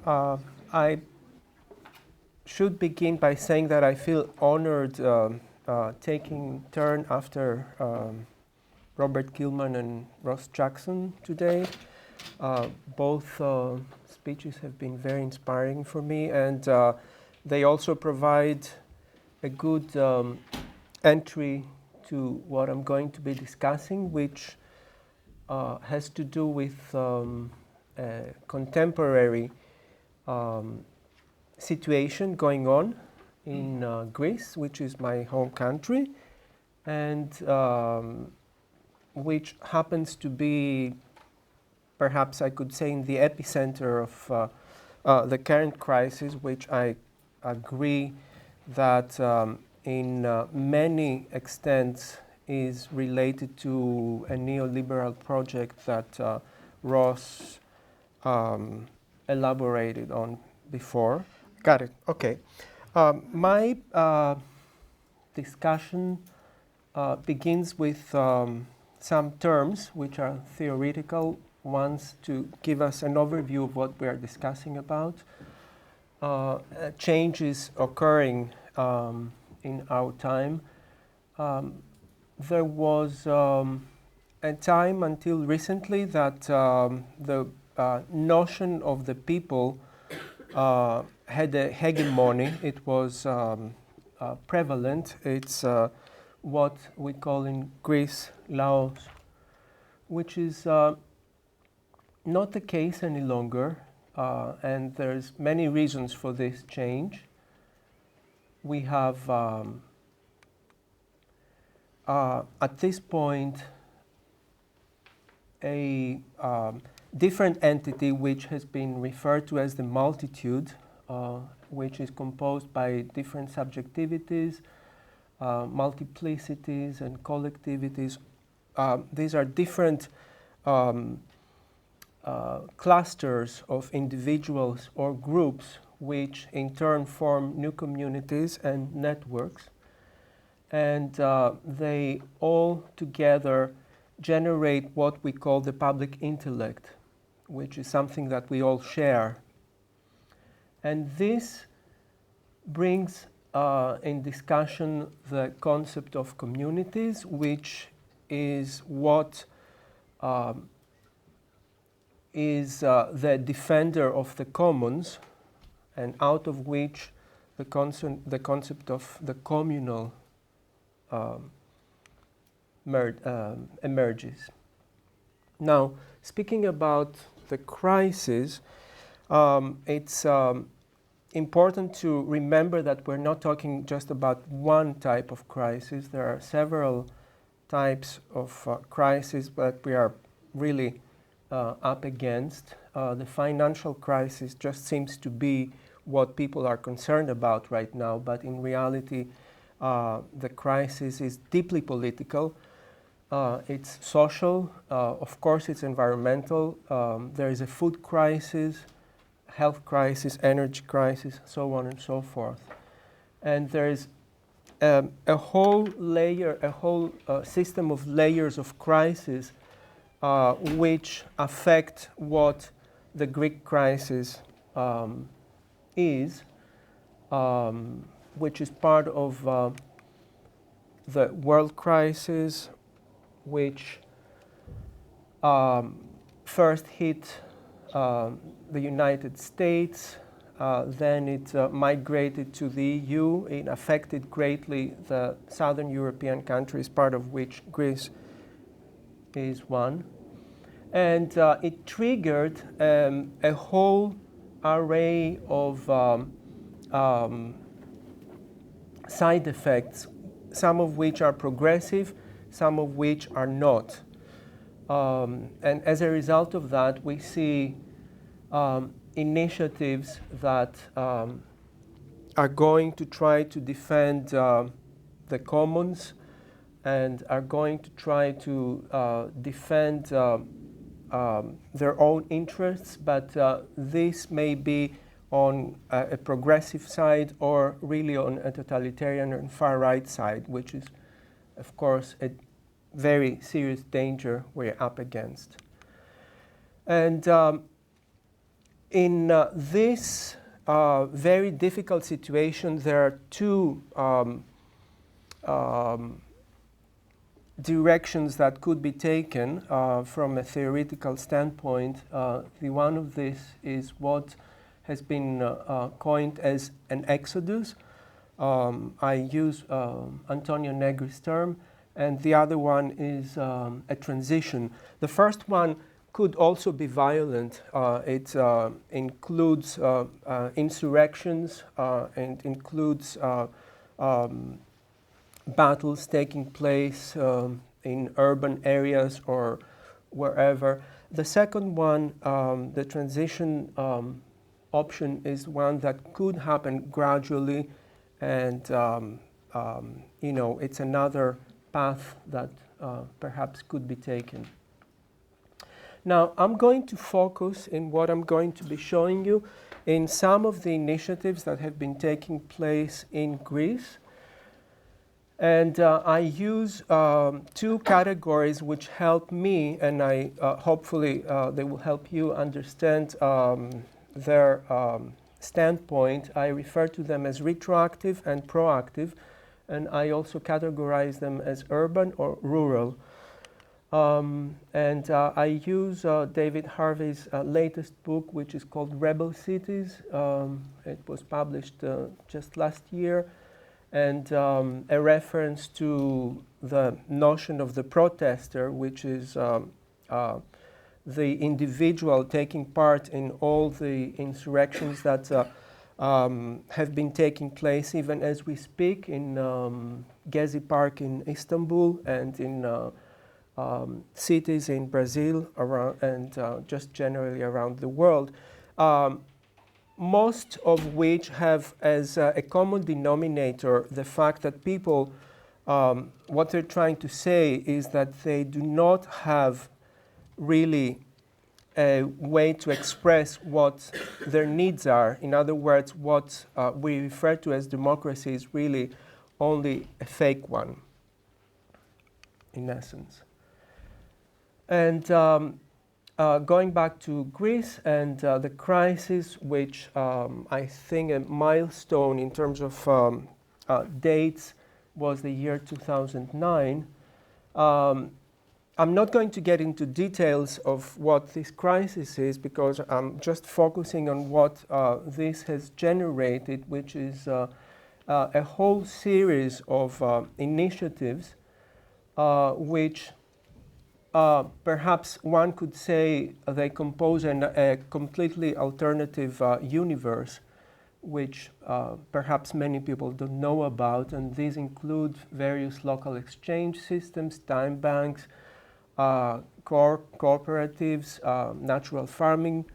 I should begin by saying that I feel honored taking turn after Robert Gilman and Ross Jackson today. Both speeches have been very inspiring for me, and they also provide a good entry to what I'm going to be discussing, which has to do with contemporary situation going on in Greece, which is my home country, and which happens to be, perhaps I could say, in the epicenter of the current crisis, which I agree that in many extents is related to a neoliberal project that Ross elaborated on before. Got it. Okay. My discussion begins with some terms which are theoretical ones to give us an overview of what we are discussing about. Changes occurring in our time. There was a time until recently that the notion of the people had a hegemony. It was prevalent. It's what we call in Greece laos, which is not the case any longer, and there's many reasons for this change. We have at this point a different entity which has been referred to as the multitude, which is composed by different subjectivities, multiplicities and collectivities. These are different clusters of individuals or groups which in turn form new communities and networks, and they all together generate what we call the public intellect, which is something that we all share. And this brings in discussion the concept of communities, which is what is the defender of the commons, and out of which the concept of the communal emerges. Now, speaking about the crisis, it's important to remember that we're not talking just about one type of crisis. There are several types of crisis that we are really up against. The financial crisis just seems to be what people are concerned about right now, but in reality, the crisis is deeply political. It's social, of course it's environmental. There is a food crisis, health crisis, energy crisis, so on and so forth. And there is a whole system of layers of crisis which affect what the Greek crisis is, which is part of the world crisis, which first hit the United States, then it migrated to the EU. It affected greatly the southern European countries, part of which Greece is one. And it triggered a whole array of side effects, some of which are progressive, some of which are not. And as a result of that, we see initiatives that are going to try to defend the commons and are going to try to defend their own interests, but this may be on a progressive side or really on a totalitarian and far-right side, which is, of course, a very serious danger we're up against. And In this very difficult situation, there are two directions that could be taken from a theoretical standpoint. The one of this is what has been coined as an exodus. I use Antonio Negri's term, and the other one is a transition. The first one could also be violent. It includes insurrections and includes battles taking place in urban areas or wherever. The second one, the transition option, is one that could happen gradually, and it's another path that perhaps could be taken. Now, I'm going to focus in what I'm going to be showing you in some of the initiatives that have been taking place in Greece. And I use two categories which help me, and I hopefully they will help you understand their standpoint. I refer to them as retroactive and proactive, and I also categorize them as urban or rural. And I use David Harvey's latest book, which is called Rebel Cities. It was published just last year, and a reference to the notion of the protester, which is the individual taking part in all the insurrections that have been taking place even as we speak in Gezi Park in Istanbul and in cities in Brazil around, and just generally around the world. Most of which have as a common denominator the fact that people, what they're trying to say is that they do not have really a way to express what their needs are. In other words, what we refer to as democracy is really only a fake one, in essence. And going back to Greece and the crisis, which I think a milestone in terms of dates was the year 2009. I'm not going to get into details of what this crisis is because I'm just focusing on what this has generated, which is a whole series of initiatives which perhaps one could say they compose a completely alternative universe, which perhaps many people don't know about. And these include various local exchange systems, time banks, cooperatives, natural farming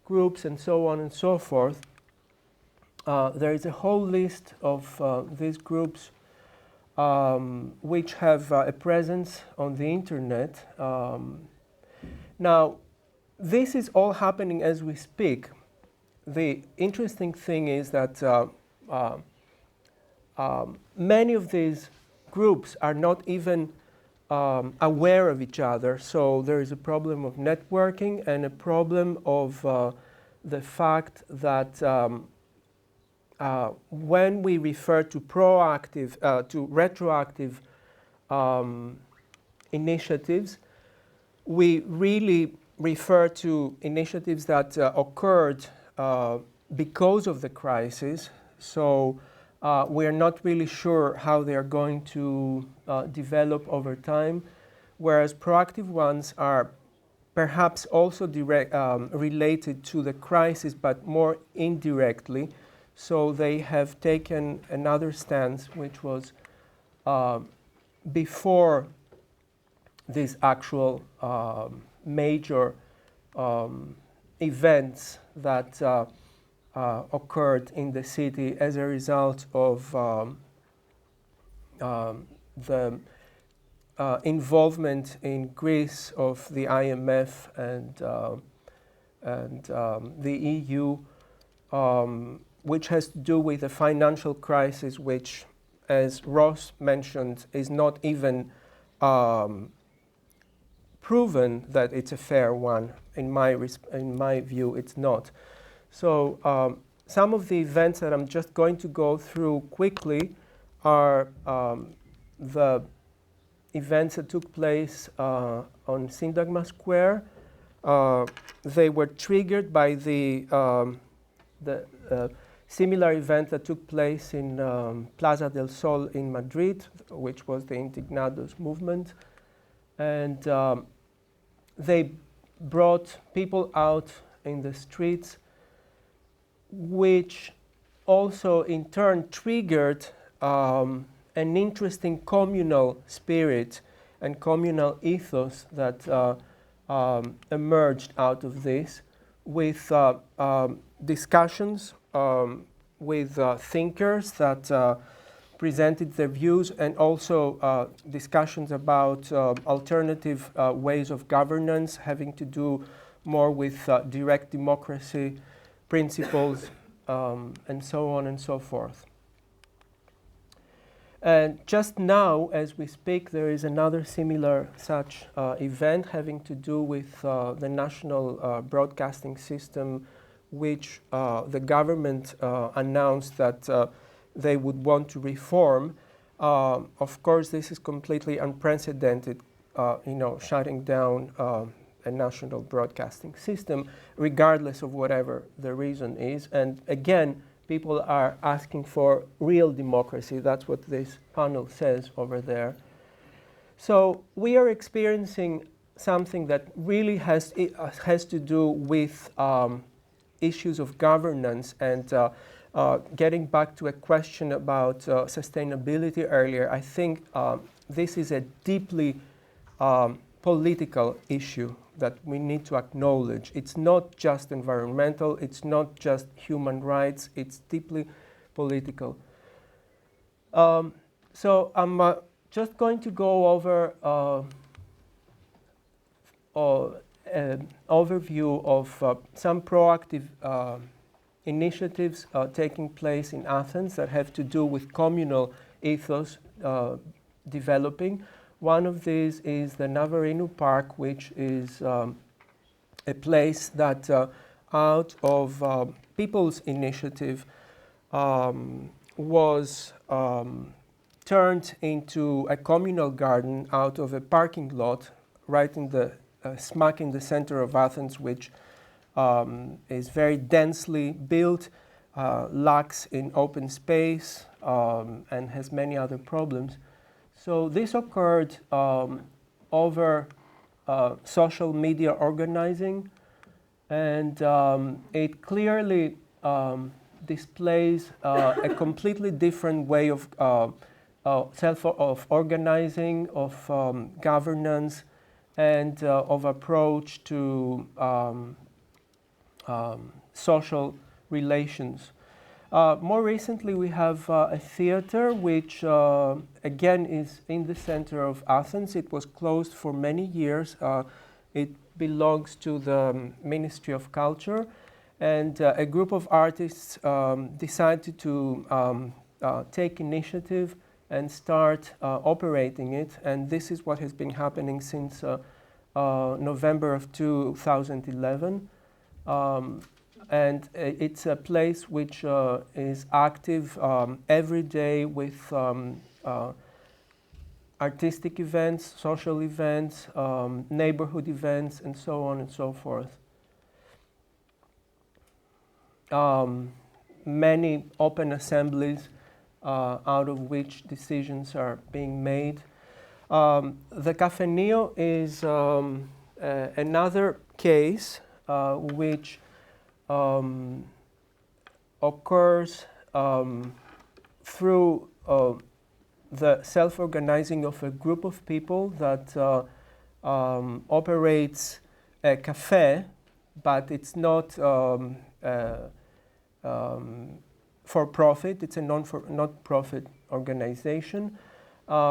groups, and so on and so forth. There is a whole list of these groups which have a presence on the internet. Now, this is all happening as we speak. The interesting thing is that many of these groups are not even aware of each other, so there is a problem of networking and a problem of the fact that when we refer to proactive, to retroactive initiatives, we really refer to initiatives that occurred because of the crisis. So we are not really sure how they are going to develop over time, whereas proactive ones are perhaps also related to the crisis, but more indirectly. So they have taken another stance, which was before these actual major events that occurred in the city as a result of the involvement in Greece of the IMF and the EU, which has to do with a financial crisis, which, as Ross mentioned, is not even proven that it's a fair one. In my view, it's not. So some of the events that I'm just going to go through quickly are the events that took place on Syntagma Square. They were triggered by the similar event that took place in Plaza del Sol in Madrid, which was the Indignados movement. And they brought people out in the streets, which also in turn triggered an interesting communal spirit and communal ethos that emerged out of this, with discussions with thinkers that presented their views, and also discussions about alternative ways of governance having to do more with direct democracy principles, and so on and so forth. And just now, as we speak, there is another similar such event having to do with the national broadcasting system, which the government announced that they would want to reform. Of course, this is completely unprecedented, shutting down a national broadcasting system, regardless of whatever the reason is. And again, people are asking for real democracy. That's what this panel says over there. So we are experiencing something that really has to do with issues of governance, and getting back to a question about sustainability earlier, I think this is a deeply political issue that we need to acknowledge. It's not just environmental, it's not just human rights, it's deeply political. So I'm just going to go over an overview of some proactive initiatives taking place in Athens that have to do with communal ethos developing. One of these is the Navarino Park, which is a place that out of people's initiative was turned into a communal garden out of a parking lot right in the smack in the center of Athens, which is very densely built, lacks in open space, and has many other problems. So this occurred over social media organizing, and it clearly displays a completely different way of organizing, of governance, and of approach to social relations. More recently, we have a theater which, again, is in the center of Athens. It was closed for many years. It belongs to the Ministry of Culture, and a group of artists decided to take initiative and start operating it. And this is what has been happening since November of 2011. And it's a place which is active every day with artistic events, social events, neighborhood events, and so on and so forth. Many open assemblies out of which decisions are being made. The Cafenio is another case which occurs through the self-organizing of a group of people that operates a cafe, but it's not for profit. It's a not-profit organization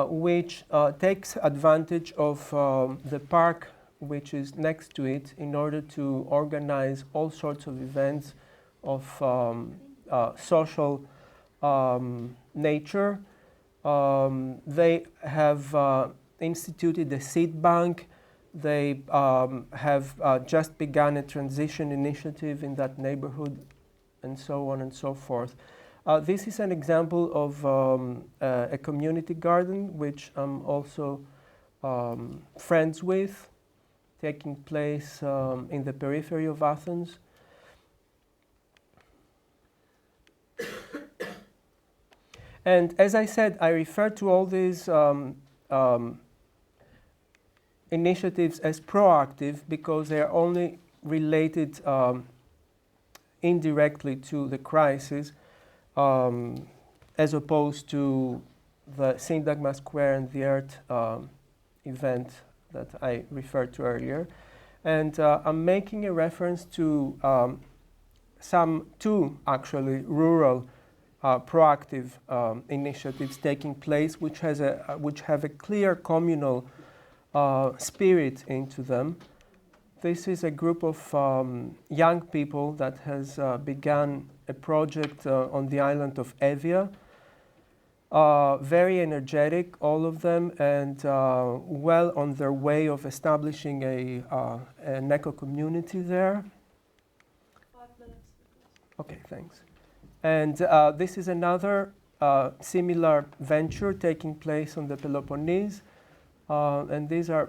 which takes advantage of the park which is next to it in order to organize all sorts of events of social nature. They have instituted a seed bank. They have just begun a transition initiative in that neighborhood and so on and so forth. This is an example of a community garden, which I'm also friends with, taking place in the periphery of Athens. And as I said, I refer to all these initiatives as proactive because they are only related indirectly to the crisis, as opposed to the Syntagma Square and the Earth event that I referred to earlier. And I'm making a reference to two actually rural proactive initiatives taking place, which have a clear communal spirit into them. This is a group of young people that has begun a project on the island of Evia. Very energetic, all of them, and well on their way of establishing an eco-community there. 5 minutes. Okay, thanks. And this is another similar venture taking place on the Peloponnese. And these are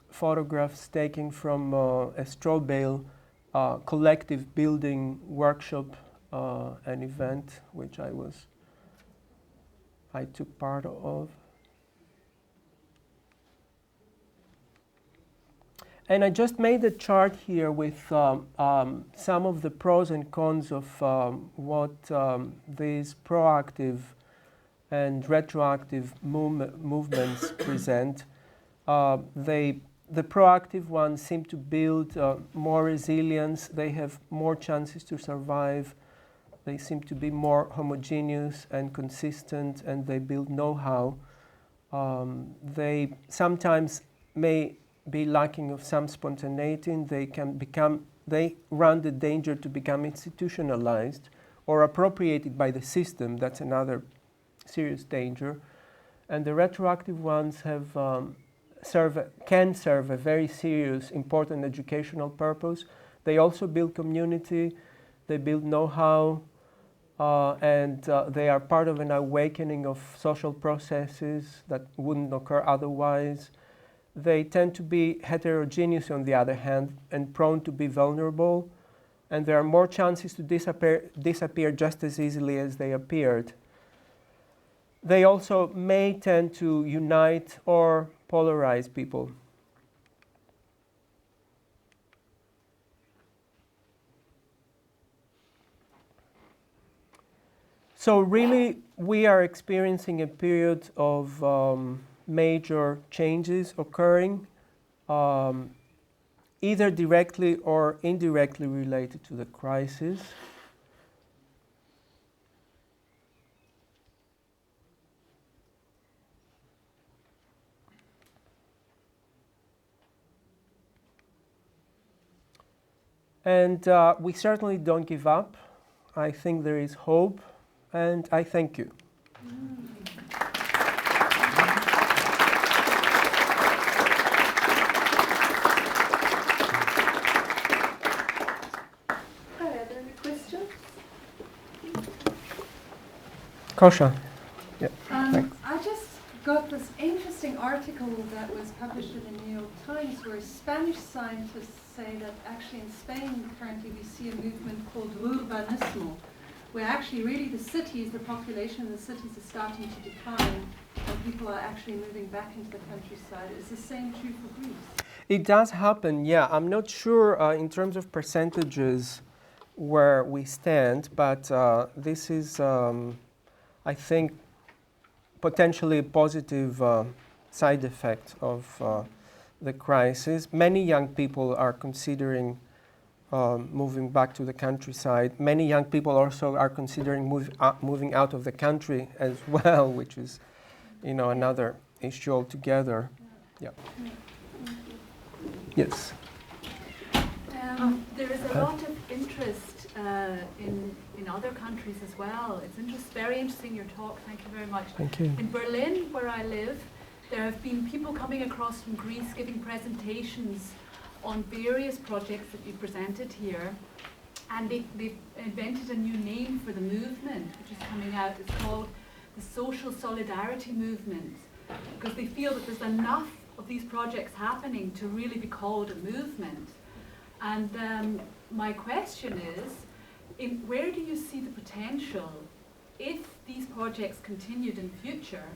photographs taken from a straw bale collective building workshop, an event which I took part of. And I just made a chart here with some of the pros and cons of what these proactive and retroactive movements present. The proactive ones seem to build more resilience. They have more chances to survive. They seem to be more homogeneous and consistent, and they build know-how. They sometimes may be lacking of some spontaneity, and they run the danger to become institutionalized or appropriated by the system. That's another serious danger. And the retroactive ones can serve a very serious, important educational purpose. They also build community, they build know-how, and they are part of an awakening of social processes that wouldn't occur otherwise. They tend to be heterogeneous on the other hand and prone to be vulnerable, and there are more chances to disappear just as easily as they appeared. They also may tend to unite or polarize people. So really, we are experiencing a period of major changes occurring, either directly or indirectly related to the crisis. And we certainly don't give up. I think there is hope, and I thank you. Kosha. Yeah. I just got this interesting article that was published in the New York Times where Spanish scientists say that actually in Spain currently we see a movement called urbanismo, where actually really the cities, the population of the cities is starting to decline and people are actually moving back into the countryside. Is the same true for Greece? It does happen, yeah. I'm not sure in terms of percentages where we stand, but this is I think, potentially a positive side effect of the crisis. Many young people are considering moving back to the countryside. Many young people also are considering moving out of the country as well, which is, another issue altogether. Yeah. Yes. There is a lot of interest in other countries as well. It's very interesting, your talk. Thank you very much. Thank you. In Berlin, where I live, there have been people coming across from Greece giving presentations on various projects that you presented here. And they've invented a new name for the movement, which is coming out. It's called the Social Solidarity Movement, because they feel that there's enough of these projects happening to really be called a movement. And my question is, where do you see the potential if these projects continued in future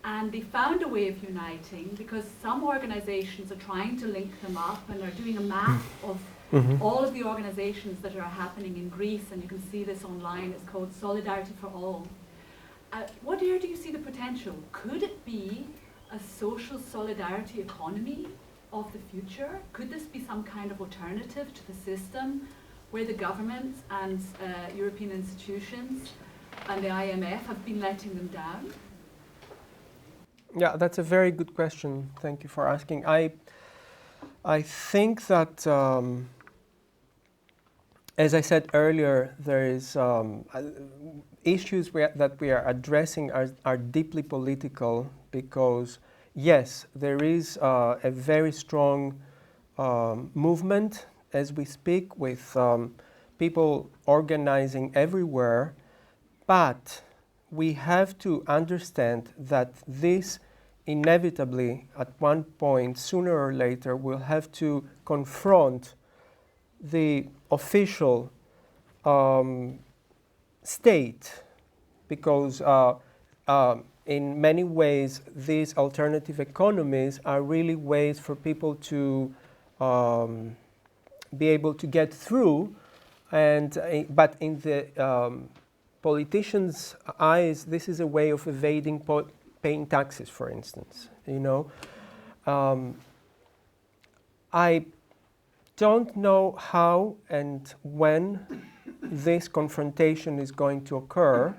and they found a way of uniting, because some organizations are trying to link them up and are doing a map of all of the organizations that are happening in Greece, and you can see this online. It's called Solidarity for All. Where do you see the potential? Could it be a social solidarity economy of the future? Could this be some kind of alternative to the system where the governments and European institutions and the IMF have been letting them down? Yeah, that's a very good question. Thank you for asking. I think that, as I said earlier, there is issues that we are addressing are deeply political, because yes, there is a very strong movement as we speak, with people organizing everywhere, but we have to understand that this inevitably, at one point, sooner or later, will have to confront the official state, because in many ways these alternative economies are really ways for people to be able to get through, and but in the politicians' eyes, this is a way of evading paying taxes, for instance. I don't know how and when this confrontation is going to occur.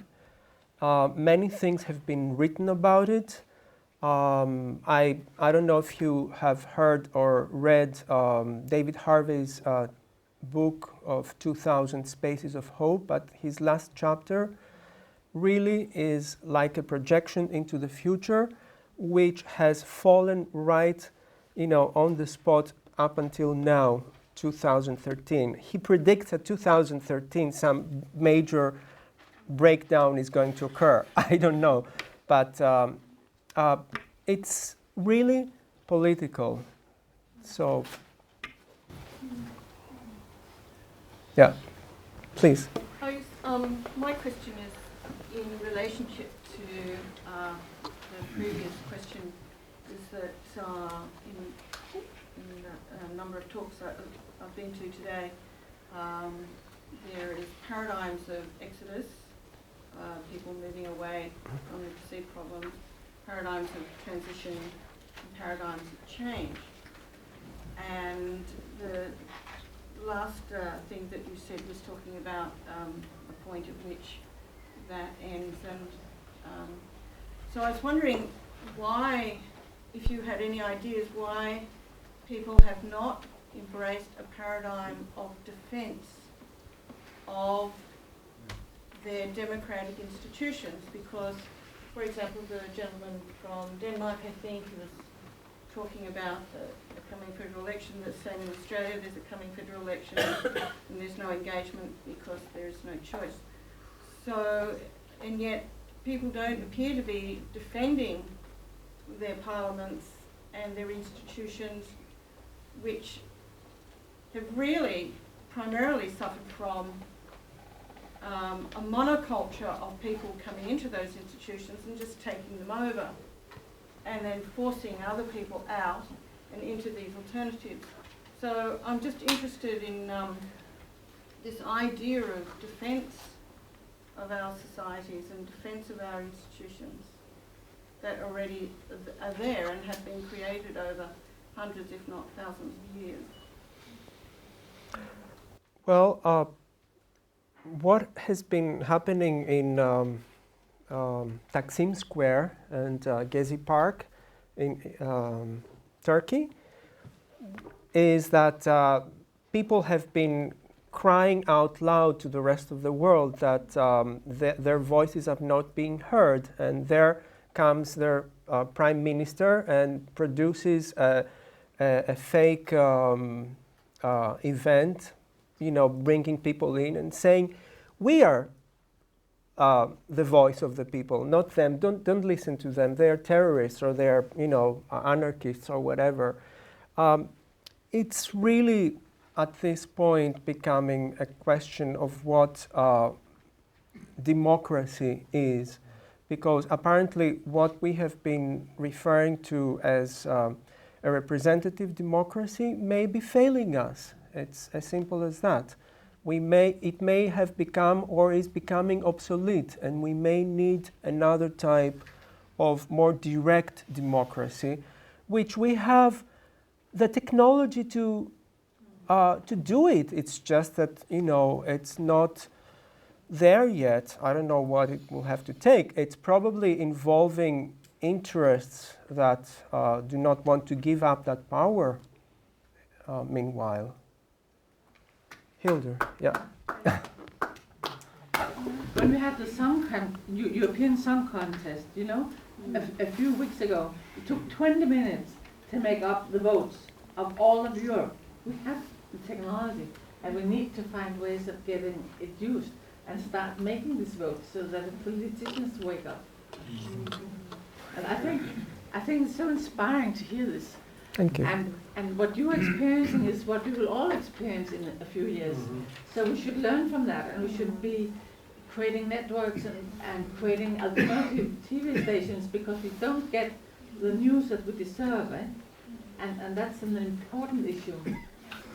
Many things have been written about it. I don't know if you have heard or read David Harvey's book of 2000 Spaces of Hope, but his last chapter really is like a projection into the future, which has fallen right, on the spot up until now, 2013. He predicts that 2013 some major breakdown is going to occur. I don't know, but it's really political. So, yeah, please. My question is in relationship to the previous question, is that in a number of talks I've been to today, there is paradigms of exodus, people moving away from the perceived problems, paradigms of transition, and paradigms of change. And the last thing that you said was talking about a point at which that ends. And so I was wondering why, if you had any ideas, why people have not embraced a paradigm of defence of their democratic institutions, because, for example, the gentleman from Denmark, I think, he was talking about the coming federal election, that's saying in Australia there's a coming federal election and there's no engagement because there's no choice. So, and yet people don't appear to be defending their parliaments and their institutions, which have really primarily suffered from a monoculture of people coming into those institutions and just taking them over, and then forcing other people out and into these alternatives. So I'm just interested in this idea of defence of our societies and defence of our institutions that already are there and have been created over hundreds, if not thousands of years. Well, what has been happening in Taksim Square and Gezi Park in Turkey is that people have been crying out loud to the rest of the world that their voices are not being heard, and there comes their prime minister and produces a fake event bringing people in and saying, we are the voice of the people, not them. Don't listen to them. They are terrorists or they are, anarchists or whatever. It's really at this point becoming a question of what democracy is, because apparently what we have been referring to as a representative democracy may be failing us. It's as simple as that. It may have become or is becoming obsolete, and we may need another type of more direct democracy, which we have the technology to do it. It's just that, it's not there yet. I don't know what it will have to take. It's probably involving interests that do not want to give up that power meanwhile. Hildur, yeah. When we had the European Song Contest, a few weeks ago, it took 20 minutes to make up the votes of all of Europe. We have the technology, and we need to find ways of getting it used and start making these votes so that the politicians wake up. And I think it's so inspiring to hear this. Thank you. And what you're experiencing is what we will all experience in a few years. So we should learn from that, and we should be creating networks and creating alternative TV stations, because we don't get the news that we deserve, eh? And that's an important issue,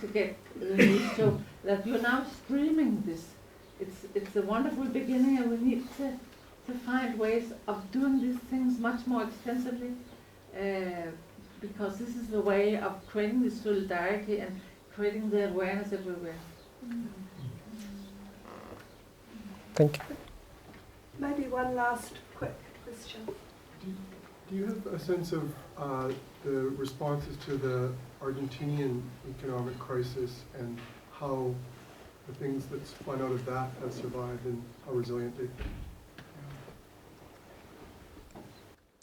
to get the news, so that you're now streaming this. It's a wonderful beginning, and we need to find ways of doing these things much more extensively, because this is the way of creating the solidarity and creating the awareness everywhere. Thank you. Maybe one last quick question. Do you have a sense of the responses to the Argentinian economic crisis and how the things that spun out of that have survived and how resilient they've been?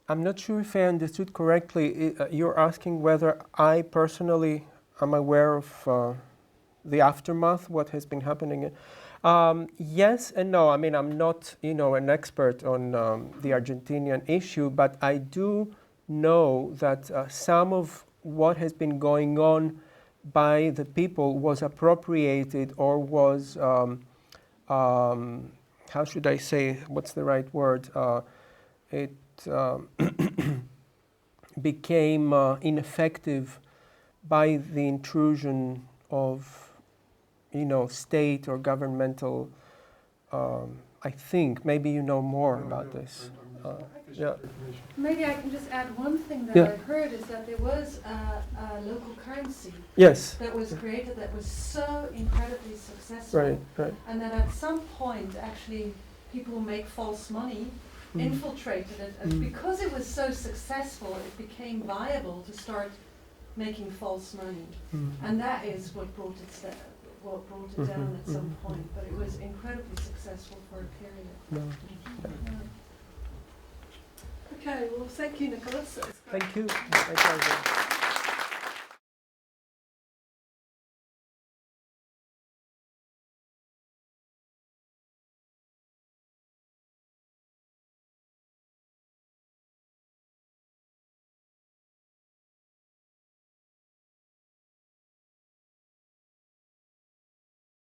I'm not sure if I understood correctly. You're asking whether I personally am aware of the aftermath, what has been happening. Yes and no. I mean, I'm not, an expert on the Argentinian issue, but I do know that some of what has been going on by the people was appropriated or was, how should I say, what's the right word? It became ineffective by the intrusion of, state or governmental, I think. Maybe you know more about this. Yeah. Maybe I can just add one thing that I heard is that there was a local currency Yes. that was created that was so incredibly successful. Right. And that at some point, actually, people who make false money infiltrated it. And because it was so successful, it became viable to start making false money. And that is what brought it down at some point. But it was incredibly successful for a period. Okay, well, thank you, Nicholas. Thank you. My pleasure.